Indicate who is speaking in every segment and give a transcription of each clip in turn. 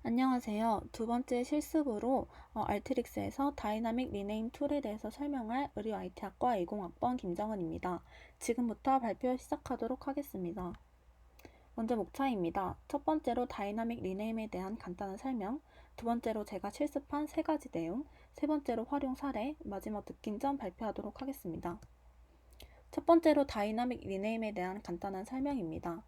Speaker 1: 안녕하세요. 두 번째 실습으로 알트릭스에서 다이나믹 리네임 툴에 대해서 설명할 의료 IT학과 20학번 김정은입니다. 지금부터 발표 시작하도록 하겠습니다. 먼저 목차입니다. 첫 번째로 다이나믹 리네임에 대한 간단한 설명, 두 번째로 제가 실습한 세 가지 내용, 세 번째로 활용 사례, 마지막 느낀 점 발표하도록 하겠습니다. 첫 번째로 다이나믹 리네임에 대한 간단한 설명입니다.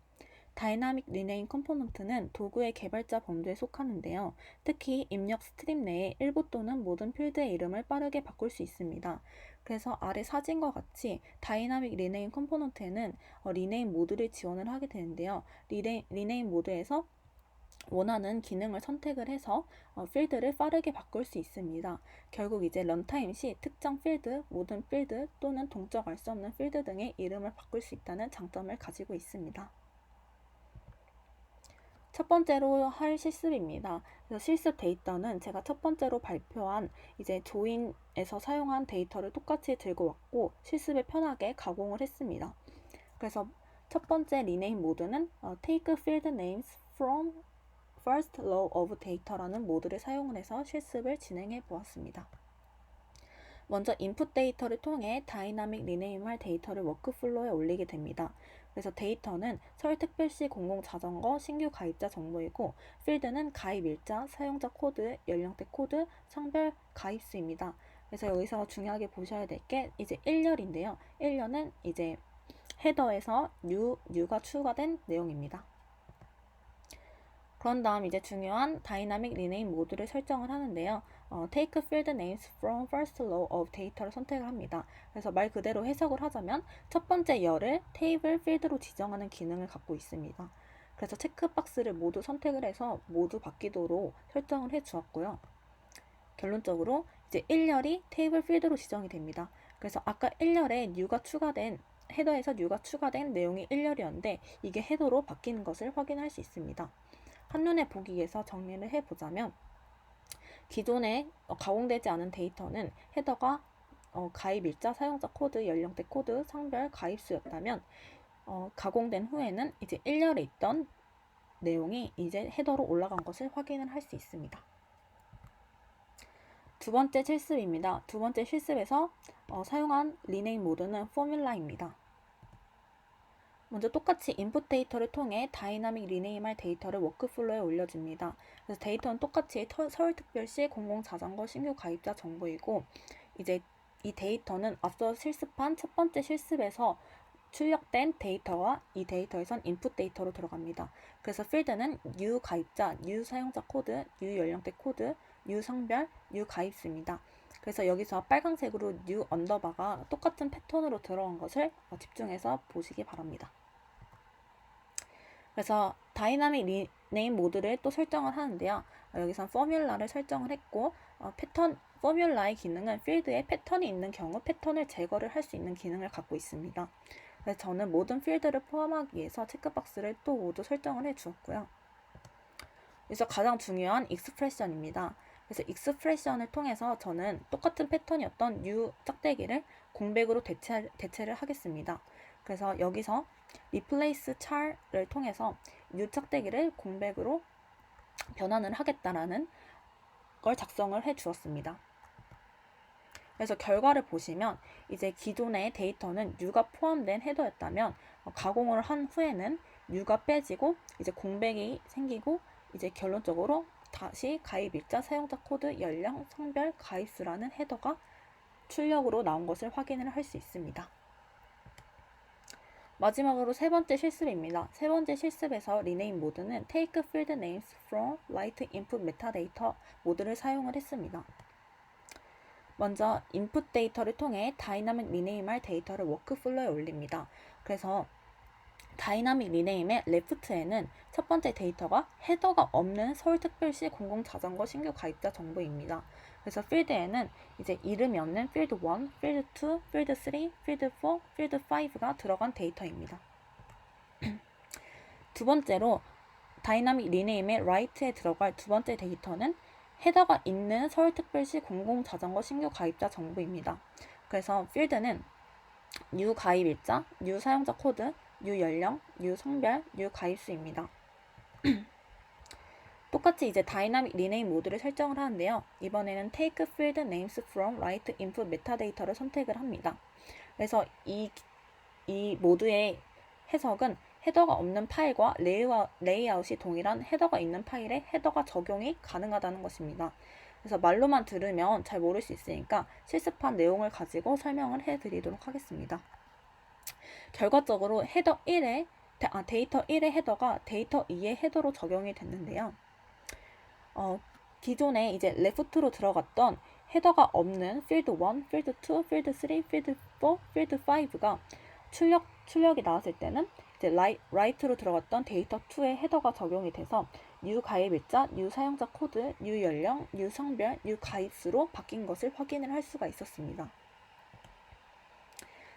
Speaker 1: 다이나믹 리네임 컴포넌트는 도구의 개발자 범주에 속하는데요. 특히 입력 스트림 내에 일부 또는 모든 필드의 이름을 빠르게 바꿀 수 있습니다. 그래서 아래 사진과 같이 다이나믹 리네임 컴포넌트에는 리네임 모드를 지원을 하게 되는데요. 리네임 모드에서 원하는 기능을 선택을 해서 필드를 빠르게 바꿀 수 있습니다. 결국 이제 런타임 시 특정 필드, 모든 필드 또는 동적 알 수 없는 필드 등의 이름을 바꿀 수 있다는 장점을 가지고 있습니다. 첫 번째로 할 실습입니다. 그래서 실습 데이터는 제가 첫 번째로 발표한 이제 조인에서 사용한 데이터를 똑같이 들고 왔고 실습에 편하게 가공을 했습니다. 그래서 첫 번째 리네임 모드는 Take Field Names from First Row of Data라는 모드를 사용을 해서 실습을 진행해 보았습니다. 먼저 인풋 데이터를 통해 다이나믹 리네임할 데이터를 워크플로우에 올리게 됩니다. 그래서 데이터는 서울특별시 공공자전거 신규 가입자 정보이고 필드는 가입 일자, 사용자 코드, 연령대 코드, 성별 가입수입니다. 그래서 여기서 중요하게 보셔야 될 게 이제 1열인데요. 1열은 이제 헤더에서 new가 추가된 내용입니다. 그런 다음 이제 중요한 다이나믹 리네임 모드를 설정을 하는데요. Take field names from first row of data를 선택을 합니다. 그래서 말 그대로 해석을 하자면 첫 번째 열을 테이블 필드로 지정하는 기능을 갖고 있습니다. 그래서 체크박스를 모두 선택을 해서 모두 바뀌도록 설정을 해 주었고요. 결론적으로 이제 1열이 테이블 필드로 지정이 됩니다. 그래서 아까 1열에 new가 추가된 헤더에서 new가 추가된 내용이 1열이었는데 이게 헤더로 바뀌는 것을 확인할 수 있습니다. 한눈에 보기 위해서 정리를 해보자면 기존에 가공되지 않은 데이터는 헤더가 가입 일자, 사용자 코드, 연령대 코드, 성별, 가입수였다면 가공된 후에는 이제 1열에 있던 내용이 이제 헤더로 올라간 것을 확인을 할 수 있습니다. 두 번째 실습입니다. 두 번째 실습에서 사용한 리네임 모드는 포뮬라입니다. 먼저 똑같이 인풋 데이터를 통해 다이나믹 리네임할 데이터를 워크플로우에 올려줍니다. 그래서 데이터는 똑같이 서울특별시 공공자전거 신규 가입자 정보이고 이제 이 데이터는 앞서 실습한 첫 번째 실습에서 출력된 데이터와 이 데이터에선 인풋 데이터로 들어갑니다. 그래서 필드는 new 가입자, new 사용자 코드, new 연령대 코드, new 성별, new 가입수입니다. 그래서 여기서 빨간색으로 new 언더바가 똑같은 패턴으로 들어간 것을 집중해서 보시기 바랍니다. 그래서 다이나믹 리네임 모드를 또 설정을 하는데요. 여기선 포뮬라를 설정을 했고 패턴 포뮬라의 기능은 필드에 패턴이 있는 경우 패턴을 제거를 할 수 있는 기능을 갖고 있습니다. 그래서 저는 모든 필드를 포함하기 위해서 체크박스를 또 모두 설정을 해 주었고요. 그래서 가장 중요한 익스프레션입니다. 그래서 익스프레션을 통해서 저는 똑같은 패턴이었던 new 짝대기를 공백으로 대체를 하겠습니다. 그래서 여기서 replace char를 통해서 new 짝대기를 공백으로 변환을 하겠다라는 걸 작성을 해 주었습니다. 그래서 결과를 보시면 이제 기존의 데이터는 new가 포함된 헤더였다면 가공을 한 후에는 new가 빼지고 이제 공백이 생기고 이제 결론적으로 다시 가입 일자, 사용자 코드, 연령, 성별, 가입수라는 헤더가 출력으로 나온 것을 확인을 할 수 있습니다. 마지막으로 세 번째 실습입니다. 세 번째 실습에서 리네임 모드는 Take Field Names from Write Input Metadata 모드를 사용을 했습니다. 먼저 인풋 데이터를 통해 다이나믹 리네임할 데이터를 워크플로우에 올립니다. 그래서 다이나믹 리네임의 레프트에는 첫 번째 데이터가 헤더가 없는 서울특별시 공공자전거 신규 가입자 정보입니다. 그래서 필드에는 이제 이름이 없는 필드 1, 필드 2, 필드 3, 필드 4, 필드 5가 들어간 데이터입니다. 두 번째로 다이나믹 리네임의 right에 들어갈 두 번째 데이터는 헤더가 있는 서울특별시 공공자전거 신규 가입자 정보입니다. 그래서 필드는 new 가입 일자, new 사용자 코드, new 연령, new 성별, new 가입수입니다. 똑같이 이제 다이나믹 리네임 모드를 설정을 하는데요. 이번에는 take field names from right input metadata를 선택을 합니다. 그래서 이 모드의 해석은 헤더가 없는 파일과 레이아웃이 동일한 헤더가 있는 파일에 헤더가 적용이 가능하다는 것입니다. 그래서 말로만 들으면 잘 모를 수 있으니까 실습한 내용을 가지고 설명을 해드리도록 하겠습니다. 결과적으로 데이터 1의 헤더가 데이터 2의 헤더로 적용이 됐는데요. 기존에 이제 left로 들어갔던 헤더가 없는 field 1, field 2, field 3, field 4, field 5가 출력이 나왔을 때는 이제 right로 들어갔던 데이터 2의 헤더가 적용이 돼서 new 가입일자, new 사용자 코드, new 연령, new 성별, new 가입수로 바뀐 것을 확인을 할 수가 있었습니다.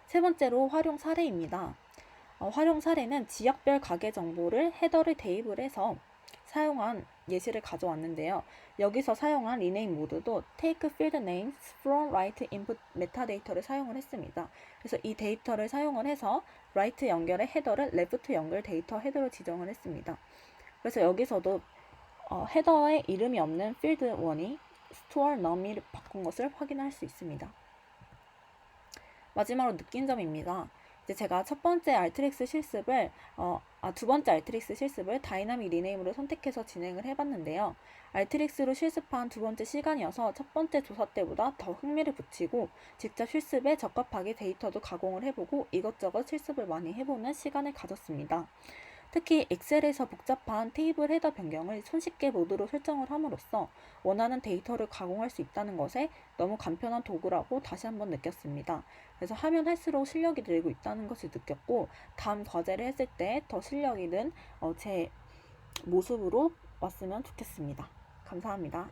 Speaker 1: 세 번째로 활용 사례입니다. 활용 사례는 지역별 가게 정보를 헤더를 대입을 해서 사용한 예시를 가져왔는데요. 여기서 사용한 리네임 모드도 take field names from right input metadata를 사용을 했습니다. 그래서 이 데이터를 사용을 해서 right 연결의 헤더를 left 연결 데이터 헤더로 지정을 했습니다. 그래서 여기서도 헤더에 이름이 없는 field 1이 store numb을 바꾼 것을 확인할 수 있습니다. 마지막으로 느낀 점입니다. 이제 제가 두 번째 알트릭스 실습을 다이나믹 리네임으로 선택해서 진행을 해봤는데요. 알트릭스로 실습한 두 번째 시간이어서 첫 번째 조사 때보다 더 흥미를 붙이고 직접 실습에 적합하게 데이터도 가공을 해보고 이것저것 실습을 많이 해보는 시간을 가졌습니다. 특히 엑셀에서 복잡한 테이블 헤더 변경을 손쉽게 모드로 설정을 함으로써 원하는 데이터를 가공할 수 있다는 것에 너무 간편한 도구라고 다시 한번 느꼈습니다. 그래서 하면 할수록 실력이 늘고 있다는 것을 느꼈고 다음 과제를 했을 때 더 실력이 는 제 모습으로 왔으면 좋겠습니다. 감사합니다.